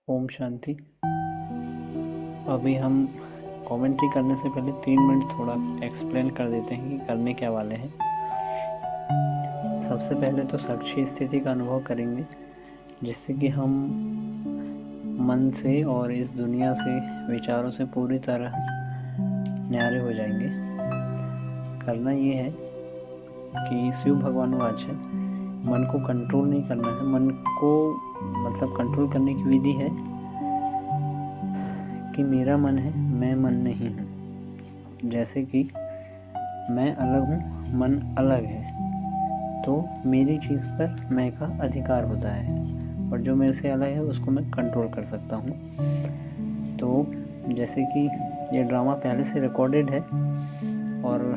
ओम शांति। अभी हम कमेंट्री करने से पहले 3 मिनट थोड़ा एक्सप्लेन कर देते हैं कि करने क्या वाले हैं। सबसे पहले तो साक्षी स्थिति का अनुभव करेंगे, जिससे कि हम मन से और इस दुनिया से, विचारों से पूरी तरह न्यारे हो जाएंगे। करना ये है कि शिव भगवानुवाच है, मन को कंट्रोल नहीं करना है। मन को मतलब कंट्रोल करने की विधि है कि मेरा मन है, मैं मन नहीं हूँ। जैसे कि मैं अलग हूँ, मन अलग है, तो मेरी चीज़ पर मैं का अधिकार होता है, और जो मेरे से अलग है उसको मैं कंट्रोल कर सकता हूँ। तो जैसे कि ये ड्रामा पहले से रिकॉर्डेड है और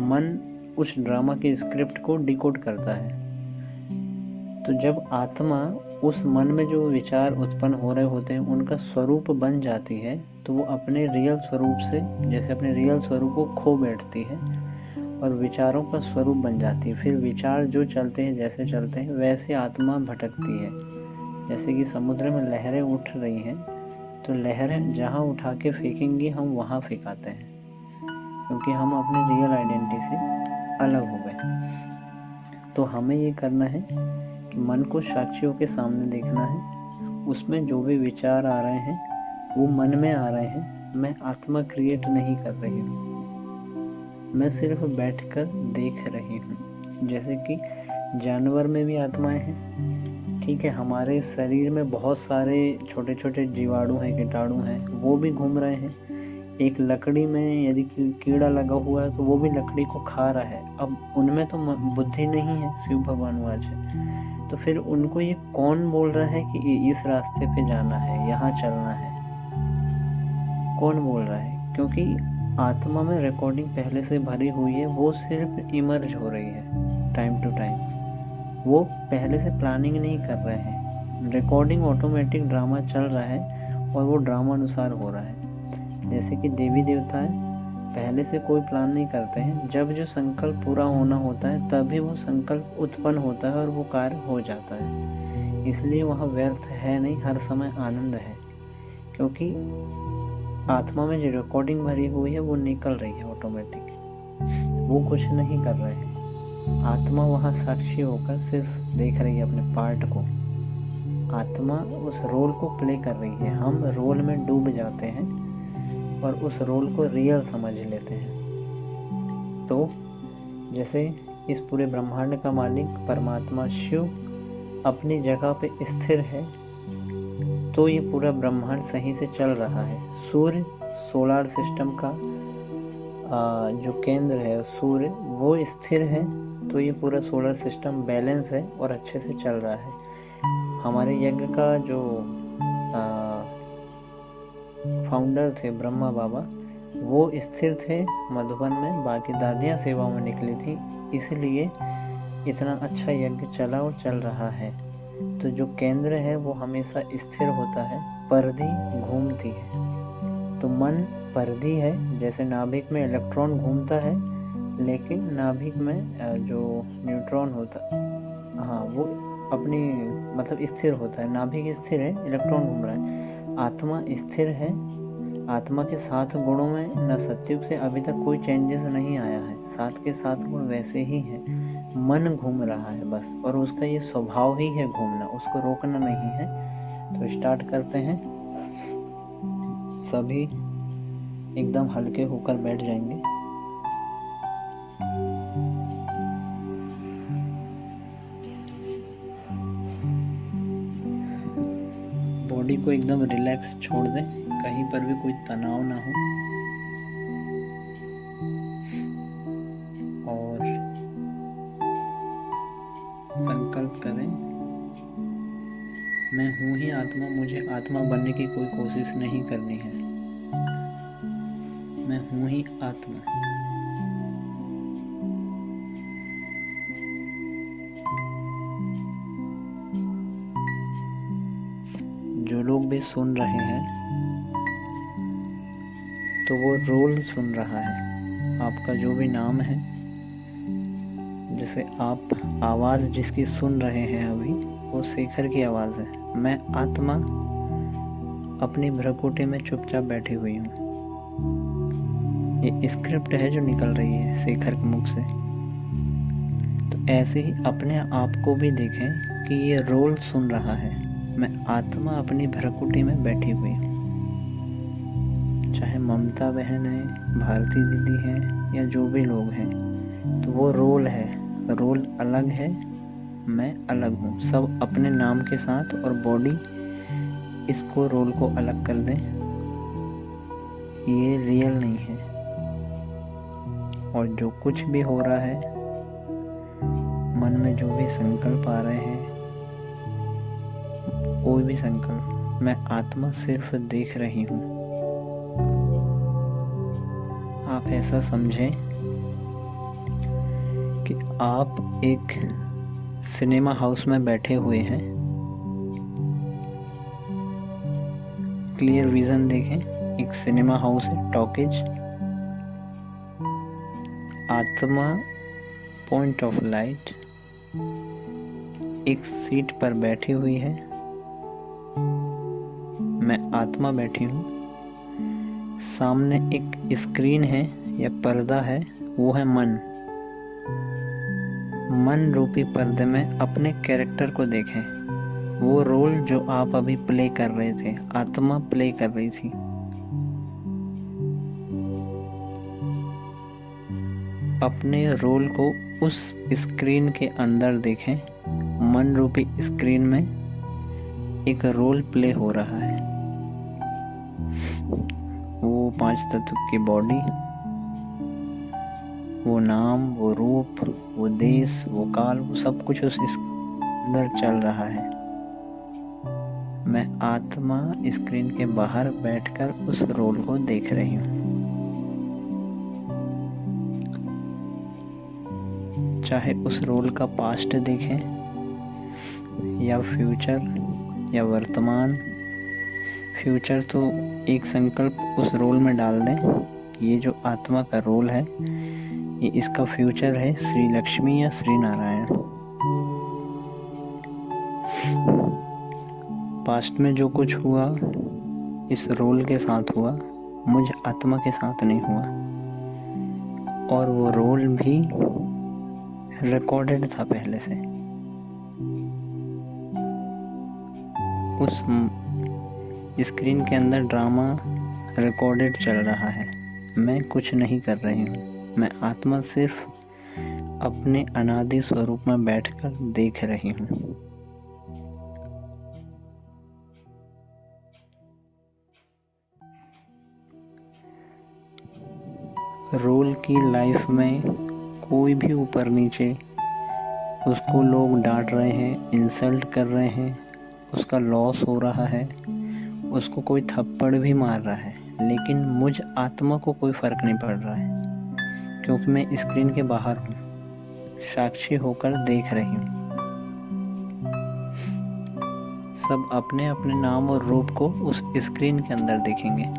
मन उस ड्रामा के स्क्रिप्ट को डिकोड करता है। तो जब आत्मा उस मन में जो विचार उत्पन्न हो रहे होते हैं उनका स्वरूप बन जाती है, तो वो अपने रियल स्वरूप से, जैसे अपने रियल स्वरूप को खो बैठती है और विचारों का स्वरूप बन जाती है। फिर विचार जो चलते हैं, जैसे चलते हैं वैसे आत्मा भटकती है। जैसे कि समुद्र में लहरें उठ रही हैं, तो लहरें जहाँ उठा के फेंकेंगी हम वहाँ फेंकाते हैं, क्योंकि हम अपने रियल आइडेंटिटी से अलग हो गए। तो हमें ये करना है कि मन को साक्षियों के सामने देखना है। उसमें जो भी विचार आ रहे हैं वो मन में आ रहे हैं, मैं आत्मा क्रिएट नहीं कर रही हूँ, मैं सिर्फ बैठकर देख रही हूँ। जैसे कि जानवर में भी आत्माएं हैं, ठीक है। हमारे शरीर में बहुत सारे छोटे छोटे जीवाणु हैं, कीटाणु हैं, वो भी घूम रहे हैं। एक लकड़ी में यदि कीड़ा लगा हुआ है तो वो भी लकड़ी को खा रहा है। अब उनमें तो बुद्धि नहीं है, शिव भगवानुवाच है। तो फिर उनको ये कौन बोल रहा है कि इस रास्ते पे जाना है, यहाँ चलना है? कौन बोल रहा है? क्योंकि आत्मा में रिकॉर्डिंग पहले से भरी हुई है, वो सिर्फ इमर्ज हो रही है टाइम टू टाइम। वो पहले से प्लानिंग नहीं कर रहे हैं। रिकॉर्डिंग ऑटोमेटिक ड्रामा चल रहा है और वो ड्रामा अनुसार हो रहा है। जैसे कि देवी देवता है, पहले से कोई प्लान नहीं करते हैं। जब जो संकल्प पूरा होना होता है तभी वो संकल्प उत्पन्न होता है और वो कार्य हो जाता है। इसलिए वहाँ व्यर्थ है नहीं, हर समय आनंद है, क्योंकि आत्मा में जो रिकॉर्डिंग भरी हुई है वो निकल रही है ऑटोमेटिक। वो कुछ नहीं कर रहे हैं। आत्मा वहाँ साक्षी होकर सिर्फ देख रही है अपने पार्ट को। आत्मा उस रोल को प्ले कर रही है। हम रोल में डूब जाते हैं और उस रोल को रियल समझ लेते हैं। तो जैसे इस पूरे ब्रह्मांड का मालिक परमात्मा शिव अपनी जगह पे स्थिर है, तो ये पूरा ब्रह्मांड सही से चल रहा है। सूर्य, सोलर सिस्टम का जो केंद्र है सूर्य, वो स्थिर है, तो ये पूरा सोलर सिस्टम बैलेंस है और अच्छे से चल रहा है। हमारे यज्ञ का जो फाउंडर थे ब्रह्मा बाबा, वो स्थिर थे मधुबन में, बाकी दादियाँ सेवा में निकली थी, इसलिए इतना अच्छा यज्ञ चला और चल रहा है। तो जो केंद्र है वो हमेशा स्थिर होता है, परिधि घूमती है। तो मन परिधि है। जैसे नाभिक में इलेक्ट्रॉन घूमता है, लेकिन नाभिक में जो न्यूट्रॉन होता, हाँ, वो अपनी मतलब स्थिर होता है। नाभिक स्थिर है, इलेक्ट्रॉन घूम रहा है। आत्मा स्थिर है। आत्मा के 7 गुणों में न सत्युग से अभी तक कोई चेंजेस नहीं आया है। 7 के 7 गुण वैसे ही हैं। मन घूम रहा है बस, और उसका ये स्वभाव ही है घूमना, उसको रोकना नहीं है। तो स्टार्ट करते हैं। सभी एकदम हल्के होकर बैठ जाएंगे। बॉडी को एकदम रिलैक्स छोड़ दें, कहीं पर भी कोई तनाव ना हो। और संकल्प करें, मैं हूँ ही आत्मा, मुझे आत्मा बनने की कोई कोशिश नहीं करनी है। मैं हूँ ही आत्मा। जो लोग भी सुन रहे हैं तो वो रोल सुन रहा है। आपका जो भी नाम है, जैसे आप आवाज़ जिसकी सुन रहे हैं अभी, वो शेखर की आवाज़ है। मैं आत्मा अपनी भ्रकुटी में चुपचाप बैठी हुई हूँ। ये स्क्रिप्ट है जो निकल रही है शेखर के मुख से। तो ऐसे ही अपने आप को भी देखें कि ये रोल सुन रहा है। मैं आत्मा अपनी भ्रकुटी में बैठी हुई हूँ। चाहे ममता बहन है, भारती दीदी है, या जो भी लोग हैं, तो वो रोल है। रोल अलग है, मैं अलग हूँ। सब अपने नाम के साथ और बॉडी इसको रोल को अलग कर दें। ये रियल नहीं है। और जो कुछ भी हो रहा है, मन में जो भी संकल्प आ रहे हैं, कोई भी संकल्प, मैं आत्मा सिर्फ देख रही हूँ। आप ऐसा समझें कि आप एक सिनेमा हाउस में बैठे हुए हैं। क्लियर विजन देखें, एक सिनेमा हाउस है, टॉकीज। आत्मा पॉइंट ऑफ लाइट एक सीट पर बैठी हुई है। मैं आत्मा बैठी हूँ। सामने एक स्क्रीन है या पर्दा है, वो है मन। मन रूपी पर्दे में अपने कैरेक्टर को देखें। वो रोल जो आप अभी प्ले कर रहे थे, आत्मा प्ले कर रही थी। अपने रोल को उस स्क्रीन के अंदर देखें। मन रूपी स्क्रीन में एक रोल प्ले हो रहा है। वो 5 तत्व की बॉडी, वो नाम, वो रूप, वो देश, वो काल, वो सब कुछ उस अंदर चल रहा है। मैं आत्मा स्क्रीन के बाहर बैठकर उस रोल को देख रही हूँ। चाहे उस रोल का पास्ट देखें या फ्यूचर या वर्तमान। फ्यूचर तो एक संकल्प उस रोल में डाल दें। ये जो आत्मा का रोल है, ये इसका फ्यूचर है श्री लक्ष्मी या श्री नारायण। पास्ट में जो कुछ हुआ इस रोल के साथ हुआ, मुझ आत्मा के साथ नहीं हुआ। और वो रोल भी रिकॉर्डेड था पहले से। उस स्क्रीन के अंदर ड्रामा रिकॉर्डेड चल रहा है। मैं कुछ नहीं कर रही हूँ। मैं आत्मा सिर्फ अपने अनादि स्वरूप में बैठकर देख रही हूँ। रोल की लाइफ में कोई भी ऊपर नीचे, उसको लोग डांट रहे हैं, इंसल्ट कर रहे हैं, उसका लॉस हो रहा है, उसको कोई थप्पड़ भी मार रहा है, लेकिन मुझ आत्मा को कोई फर्क नहीं पड़ रहा है, क्योंकि मैं स्क्रीन के बाहर हूँ, साक्षी होकर देख रही हूँ। सब अपने अपने नाम और रूप को उस स्क्रीन के अंदर देखेंगे।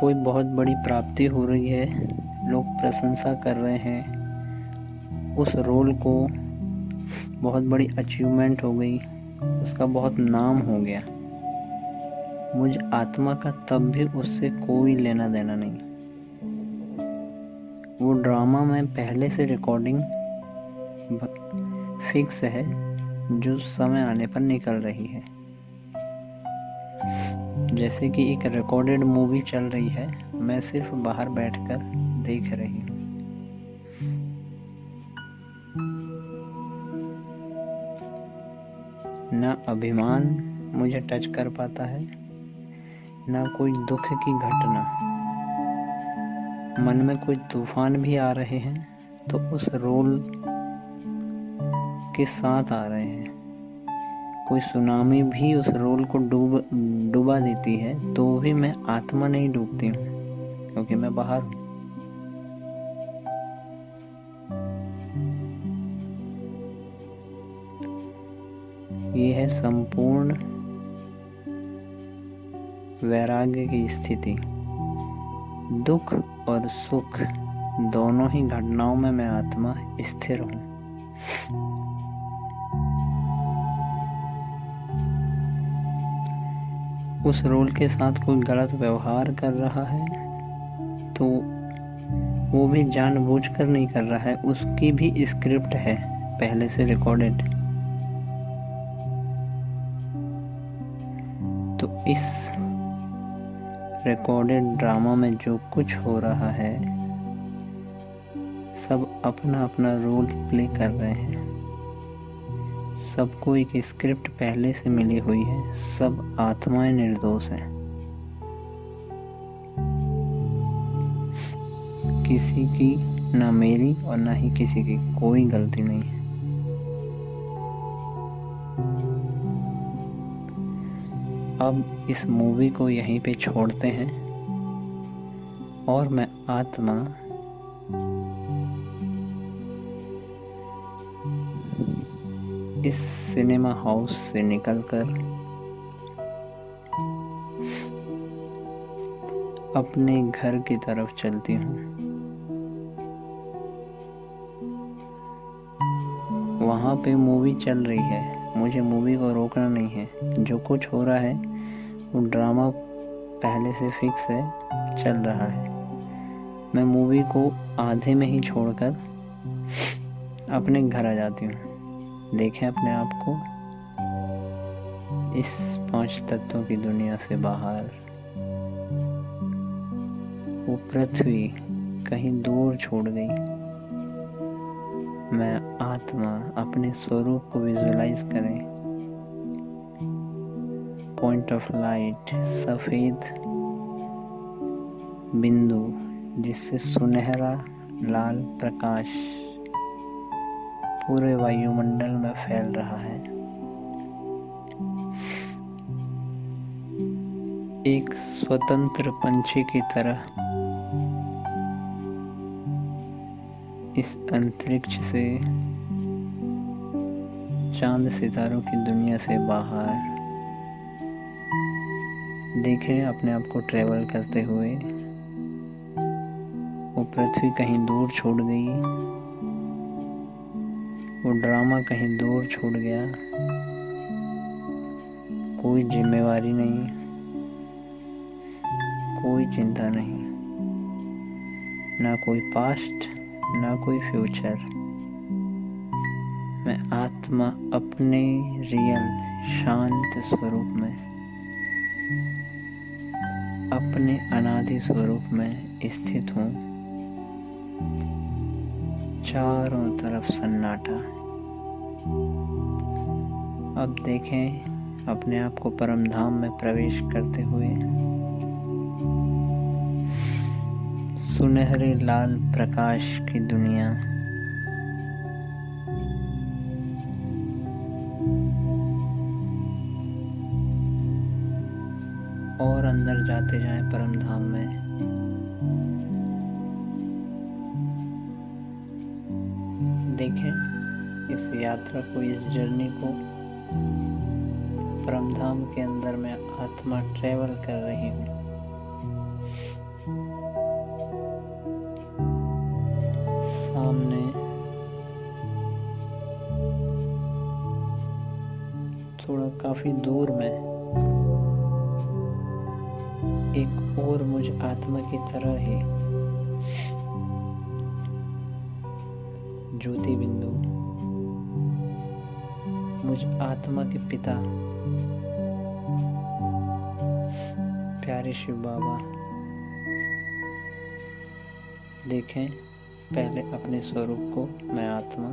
कोई बहुत बड़ी प्राप्ति हो रही है, लोग प्रशंसा कर रहे हैं, उस रोल को बहुत बड़ी अचीवमेंट हो गई, उसका बहुत नाम हो गया। मुझ आत्मा का तब भी उससे कोई लेना देना नहीं। वो ड्रामा में पहले से रिकॉर्डिंग फिक्स है, जो समय आने पर निकल रही है। जैसे कि एक रिकॉर्डेड मूवी चल रही है, मैं सिर्फ बाहर बैठकर देख रही हूँ। ना अभिमान मुझे टच कर पाता है, ना कोई दुख की घटना। मन में कोई तूफान भी आ रहे हैं तो उस रोल के साथ आ रहे हैं। कोई सुनामी भी उस रोल को डुबा देती है, तो भी मैं आत्मा नहीं डूबती हूँ, क्योंकि मैं बाहर हूँ। ये है संपूर्ण वैराग्य की स्थिति। दुख और सुख दोनों ही घटनाओं में मैं आत्मा स्थिर हूँ। उस रोल के साथ कोई गलत व्यवहार कर रहा है तो वो भी जानबूझकर नहीं कर रहा है, उसकी भी स्क्रिप्ट है पहले से रिकॉर्डेड। तो इस रिकॉर्डेड ड्रामा में जो कुछ हो रहा है, सब अपना अपना रोल प्ले कर रहे हैं। सबको एक स्क्रिप्ट पहले से मिली हुई है, सब आत्माएं निर्दोष हैं। किसी की ना मेरी और ना ही किसी की कोई गलती नहीं है। अब इस मूवी को यहीं पे छोड़ते हैं और मैं आत्मा इस सिनेमा हाउस से निकलकर अपने घर की तरफ चलती हूँ। वहाँ पे मूवी चल रही है, मुझे मूवी को रोकना नहीं है। जो कुछ हो रहा है वो ड्रामा पहले से फिक्स है, चल रहा है। मैं मूवी को आधे में ही छोड़कर अपने घर आ जाती हूँ। देखें अपने आप को इस 5 तत्वों की दुनिया से बाहर। वो पृथ्वी कहीं दूर छोड़ गई। मैं आत्मा अपने स्वरूप को विजुअलाइज करें। पॉइंट ऑफ लाइट, सफेद बिंदु जिससे सुनहरा लाल प्रकाश पूरे वायुमंडल में फैल रहा है। एक स्वतंत्र पंछी की तरह इस अंतरिक्ष से, चांद सितारों की दुनिया से बाहर देखें अपने आप को ट्रेवल करते हुए। वो पृथ्वी कहीं दूर छोड़ गई, वो ड्रामा कहीं दूर छूट गया। कोई जिम्मेवारी नहीं, कोई चिंता नहीं, ना कोई पास्ट ना कोई फ्यूचर। मैं आत्मा अपने रियल शांत स्वरूप में, अपने अनादि स्वरूप में स्थित हूँ। चारों तरफ सन्नाटा। अब देखें अपने आप को परमधाम में प्रवेश करते हुए। सुनहरे लाल प्रकाश की दुनिया, और अंदर जाते जाएं परमधाम में। देखें इस यात्रा को, इस जर्नी को। परमधाम के अंदर मैं आत्मा ट्रेवल कर रही हूँ। सामने थोड़ा काफी दूर में एक और मुझ आत्मा की तरह ही ज्योति बिंदु, मुझ आत्मा के पिता प्यारे शिव बाबा। देखें पहले अपने स्वरूप को, मैं आत्मा।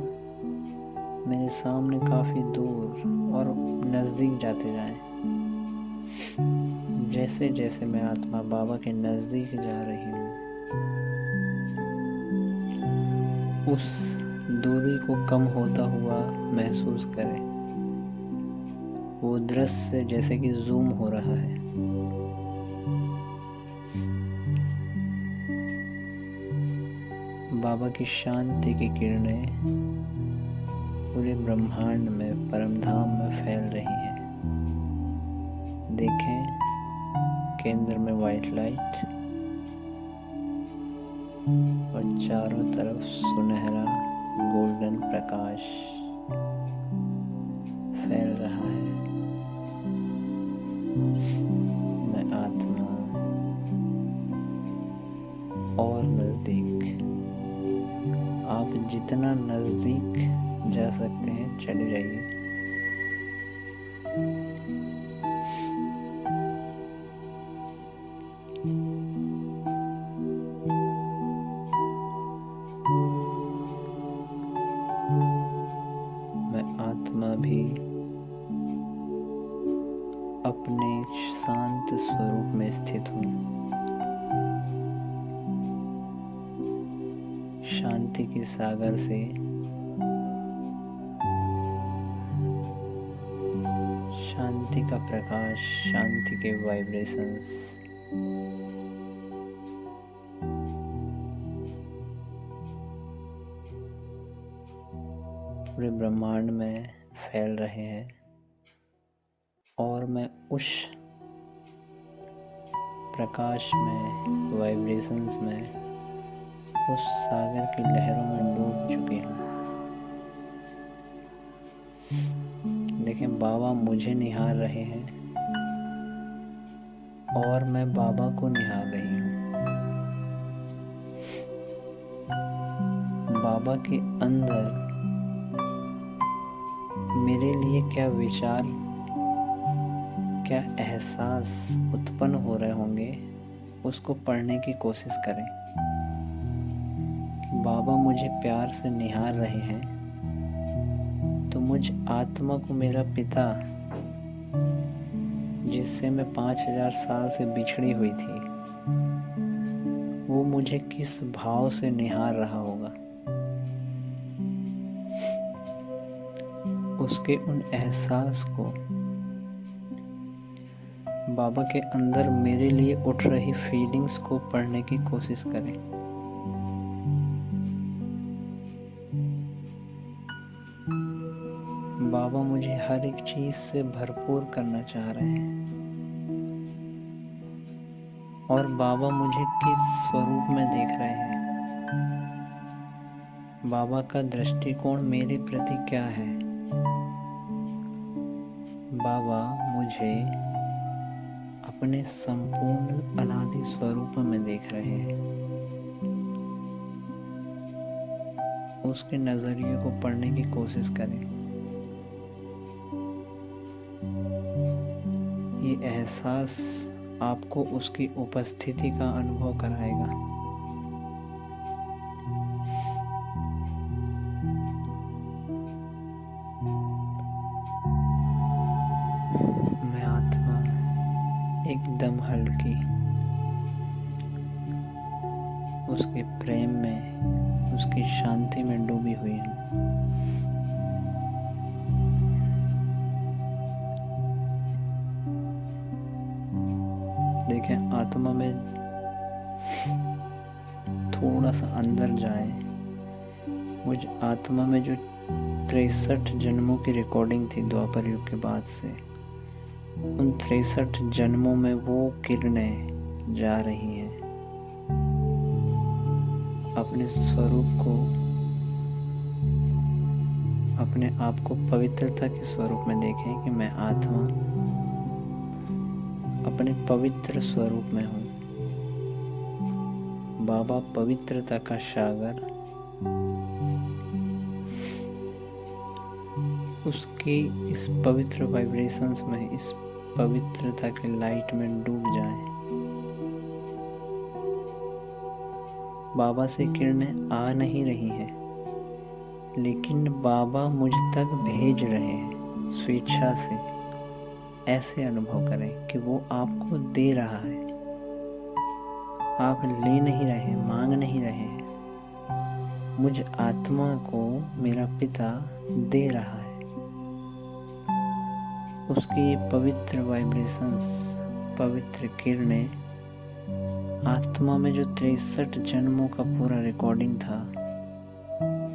मेरे सामने काफी दूर और नजदीक जाते जाएं। जैसे जैसे मैं आत्मा बाबा के नजदीक जा रही हूँ, उस दूरी को कम होता हुआ महसूस करें। वो दृश्य जैसे कि जूम हो रहा है। बाबा की शांति की किरणें पूरे ब्रह्मांड में, परमधाम में फैल रही हैं। देखें केंद्र में वाइट लाइट और चारों तरफ सुनहरा गोल्डन प्रकाश फैल रहा है। नज़दीक। आप जितना नज़दीक जा सकते हैं चले जाइए। मैं आत्मा भी अपने शांत स्वरूप में स्थित हूँ। शांति के सागर से शांति का प्रकाश, शांति के वाइब्रेशंस पूरे ब्रह्मांड में फैल रहे हैं और मैं उस प्रकाश में, वाइब्रेशंस में, उस सागर की लहरों में डूब चुकी हूँ। देखें, बाबा मुझे निहार रहे हैं और मैं बाबा को निहार रही हूँ। बाबा के अंदर मेरे लिए क्या विचार, क्या एहसास उत्पन्न हो रहे होंगे, उसको पढ़ने की कोशिश करें। बाबा मुझे प्यार से निहार रहे हैं तो मुझ आत्मा को मेरा पिता, जिससे मैं 5000 साल से बिछड़ी हुई थी, वो मुझे किस भाव से निहार रहा होगा। उसके उन एहसास को बाबा के अंदर मेरे लिए उठ रही फीलिंग्स को पढ़ने की कोशिश करें। बाबा मुझे हर एक चीज से भरपूर करना चाह रहे हैं और बाबा मुझे किस स्वरूप में देख रहे हैं। बाबा का दृष्टिकोण मेरे प्रति क्या है। बाबा मुझे अपने संपूर्ण अनादि स्वरूप में देख रहे हैं। उसके नजरिए को पढ़ने की कोशिश करें। ये एहसास आपको उसकी उपस्थिति का अनुभव कराएगा। मैं आत्मा एकदम हल्की उसके प्रेम में, उसकी शांति में डूबी हुई हूँ। देखें, आत्मा में थोड़ा सा अंदर जाए। मुझ आत्मा में जो 63 जन्मों की रिकॉर्डिंग थी द्वापर युग के बाद से, उन 63 जन्मों में वो किरणें जा रही हैं। अपने स्वरूप को, अपने आप को पवित्रता के स्वरूप में देखें कि मैं आत्मा अपने पवित्र स्वरूप में हूँ। बाबा पवित्रता का सागर उसकी इस पवित्र वाइब्रेशंस में, इस पवित्रता के लाइट में डूब जाएं। बाबा से किरणें आ नहीं रही हैं, लेकिन बाबा मुझ तक भेज रहे हैं स्वेच्छा से। ऐसे अनुभव करें कि वो आपको दे रहा है। आप ले नहीं रहे, मांग नहीं रहे हैं। मुझ आत्मा को मेरा पिता दे रहा है। उसकी पवित्र वाइब्रेशंस, पवित्र किरणें आत्मा में जो 63 जन्मों का पूरा रिकॉर्डिंग था,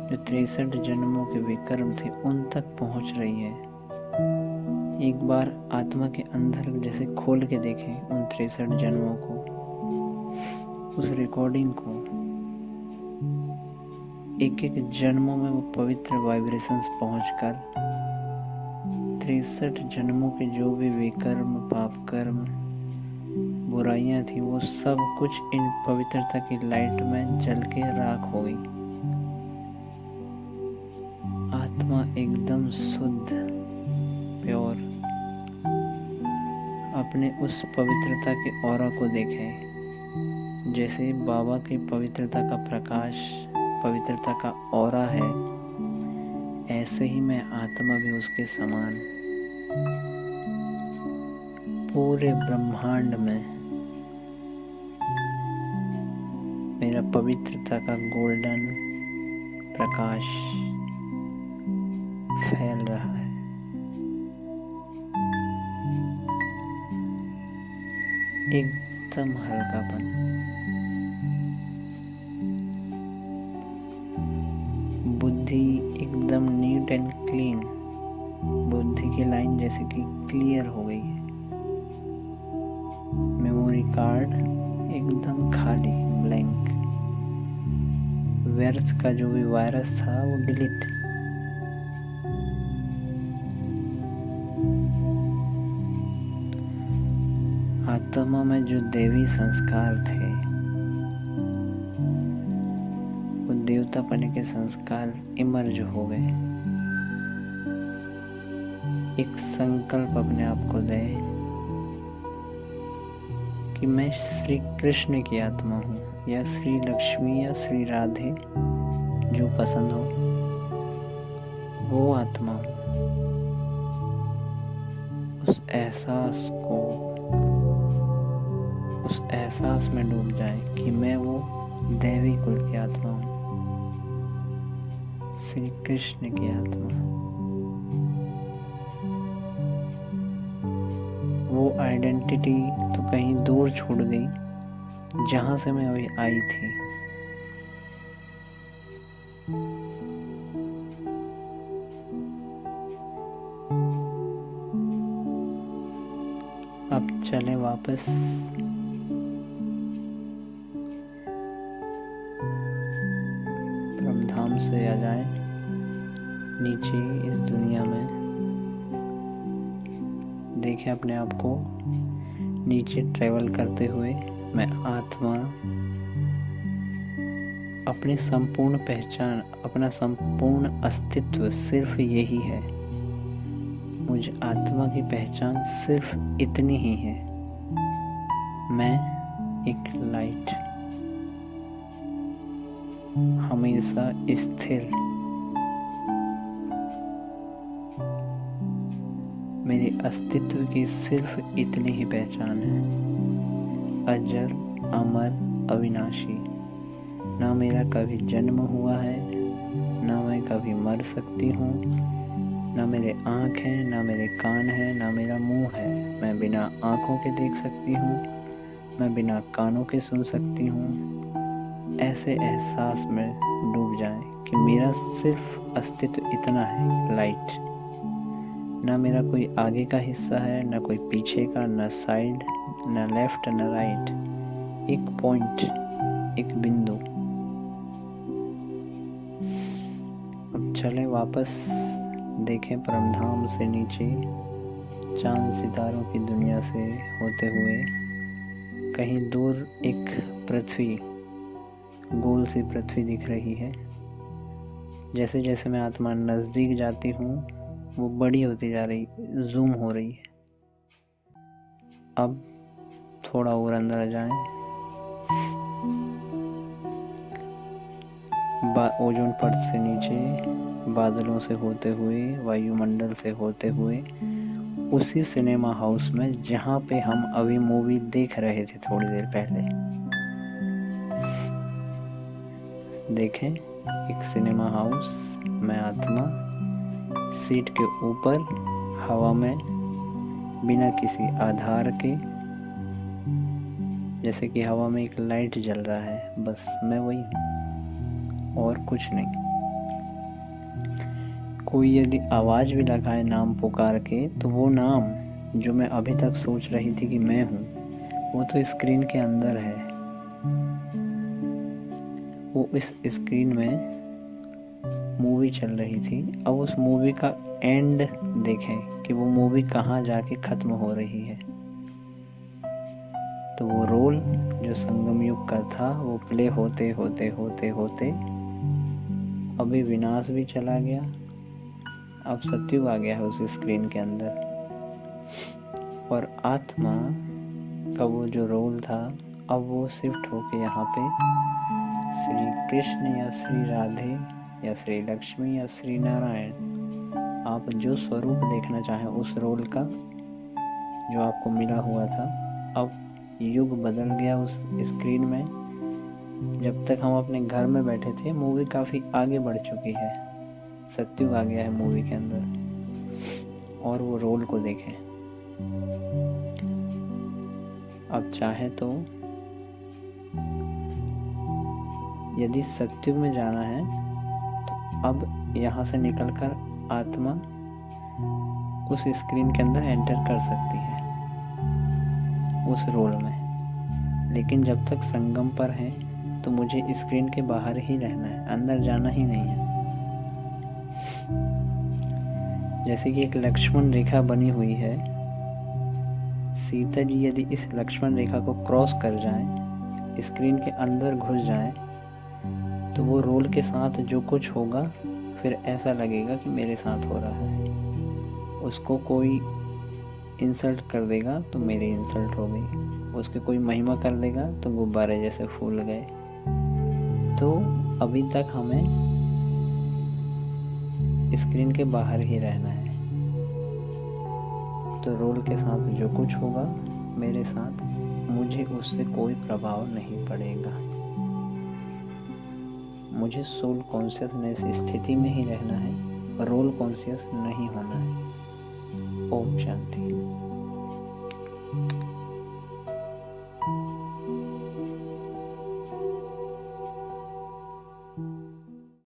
जो 63 जन्मों के विकर्म थे, उन तक पहुंच रही है। एक बार आत्मा के अंदर जैसे खोल के देखें उन 63 जन्मों को, उस रिकॉर्डिंग को। एक एक जन्मों में वो पवित्र वाइब्रेशंस पहुंचकर 63 जन्मों के जो भी विकर्म, पाप कर्म, बुराइयां थी वो सब कुछ इन पवित्रता की लाइट में जल के राख हो गई। आत्मा एकदम शुद्ध, प्योर। अपने उस पवित्रता के ऑरा को देखें। जैसे बाबा की पवित्रता का प्रकाश, पवित्रता का ऑरा है, ऐसे ही मैं आत्मा भी उसके समान पूरे ब्रह्मांड में मेरा पवित्रता का गोल्डन प्रकाश फैल रहा है। एकदम हल्कापन। बुद्धि एकदम नीट एंड क्लीन। बुद्धि की लाइन जैसे कि क्लियर हो गई है। मेमोरी कार्ड एकदम खाली, ब्लैंक। व्यर्थ का जो भी वायरस था वो डिलीट। आत्मा में जो देवी संस्कार थे, वो देवता पने के संस्कार इमर्ज हो गए। एक संकल्प अपने आप को दे कि मैं श्री कृष्ण की आत्मा हूँ, या श्री लक्ष्मी या श्री राधे, जो पसंद हो वो आत्मा हूँ। उस एहसास में डूब जाए कि मैं वो दैवी कुल की आत्मा हूँ, श्री कृष्ण की आत्मा। वो आइडेंटिटी तो कहीं दूर छूट गई जहां से मैं अभी आई थी। अब चले वापस परमधाम से आ जाए नीचे इस दुनिया में। देखें अपने आप को नीचे ट्रेवल करते हुए। मैं आत्मा अपनी संपूर्ण पहचान, अपना संपूर्ण अस्तित्व सिर्फ यही है। मुझ आत्मा की पहचान सिर्फ इतनी ही है। मैं एक लाइट, हमेशा स्थिर। मेरे अस्तित्व की सिर्फ इतनी ही पहचान है। अजर, अमर, अविनाशी। ना मेरा कभी जन्म हुआ है, ना मैं कभी मर सकती हूँ। ना मेरे आँख हैं, ना मेरे कान हैं, ना मेरा मुंह है। मैं बिना आँखों के देख सकती हूँ, मैं बिना कानों के सुन सकती हूँ। ऐसे एहसास में डूब जाएं कि मेरा सिर्फ अस्तित्व इतना है, लाइट। ना मेरा कोई आगे का हिस्सा है, ना कोई पीछे का, ना साइड, ना लेफ्ट, ना राइट। एक पॉइंट, एक बिंदु। अब चलें वापस, देखें परमधाम से नीचे चांद सितारों की दुनिया से होते हुए कहीं दूर एक पृथ्वी, गोल सी पृथ्वी दिख रही है। जैसे जैसे मैं आत्मा नज़दीक जाती हूँ वो बड़ी होती जा रही, जूम हो रही है। अब थोड़ा और अंदर जाएं। ओजोन परत से नीचे, बादलों से होते हुए, वायुमंडल से होते हुए, उसी सिनेमा हाउस में जहाँ पे हम अभी मूवी देख रहे थे थोड़ी देर पहले। देखें, एक सिनेमा हाउस, मैं आत्मा सीट के ऊपर हवा में बिना किसी आधार के, जैसे कि हवा में एक लाइट जल रहा है, बस मैं वही हूँ और कुछ नहीं। कोई यदि आवाज भी लगाए नाम पुकार के, तो वो नाम जो मैं अभी तक सोच रही थी कि मैं हूँ, वो तो स्क्रीन के अंदर है। वो इस स्क्रीन में मूवी चल रही थी। अब उस मूवी का एंड देखें कि वो मूवी कहाँ जाके ख़त्म हो रही है। तो वो रोल जो संगम युग का था वो प्ले होते होते होते होते अभी विनाश भी चला गया, अब सत्युग आ गया है उस स्क्रीन के अंदर। और आत्मा का वो जो रोल था अब वो शिफ्ट होके यहाँ पे श्री कृष्ण या श्री राधे या श्री लक्ष्मी या श्री नारायण, आप जो स्वरूप देखना चाहें उस रोल का जो आपको मिला हुआ था, अब युग बदल गया उस स्क्रीन में। जब तक हम अपने घर में बैठे थे मूवी काफ़ी आगे बढ़ चुकी है, सत्युग आ गया है मूवी के अंदर, और वो रोल को देखें। अब चाहे तो यदि सत्युग में जाना है तो अब यहाँ से निकलकर आत्मा उस स्क्रीन के अंदर एंटर कर सकती है उस रोल में, लेकिन जब तक संगम पर है तो मुझे स्क्रीन के बाहर ही रहना है, अंदर जाना ही नहीं है। जैसे कि एक लक्ष्मण रेखा बनी हुई है, सीता जी यदि इस लक्ष्मण रेखा को क्रॉस कर जाएं, स्क्रीन के अंदर घुस जाएं, तो वो रोल के साथ जो कुछ होगा फिर ऐसा लगेगा कि मेरे साथ हो रहा है। उसको कोई इंसल्ट कर देगा तो मेरी इंसल्ट हो गई, उसके कोई महिमा कर देगा तो गुब्बारे जैसे फूल गए। तो अभी तक हमें स्क्रीन के बाहर ही रहना है, तो रोल के साथ जो कुछ होगा मेरे साथ, मुझे उससे कोई प्रभाव नहीं पड़ेगा। मुझे सोल कॉन्शियसनेस स्थिति में ही रहना है, रोल कॉन्शियस नहीं होना है। ओम शांति।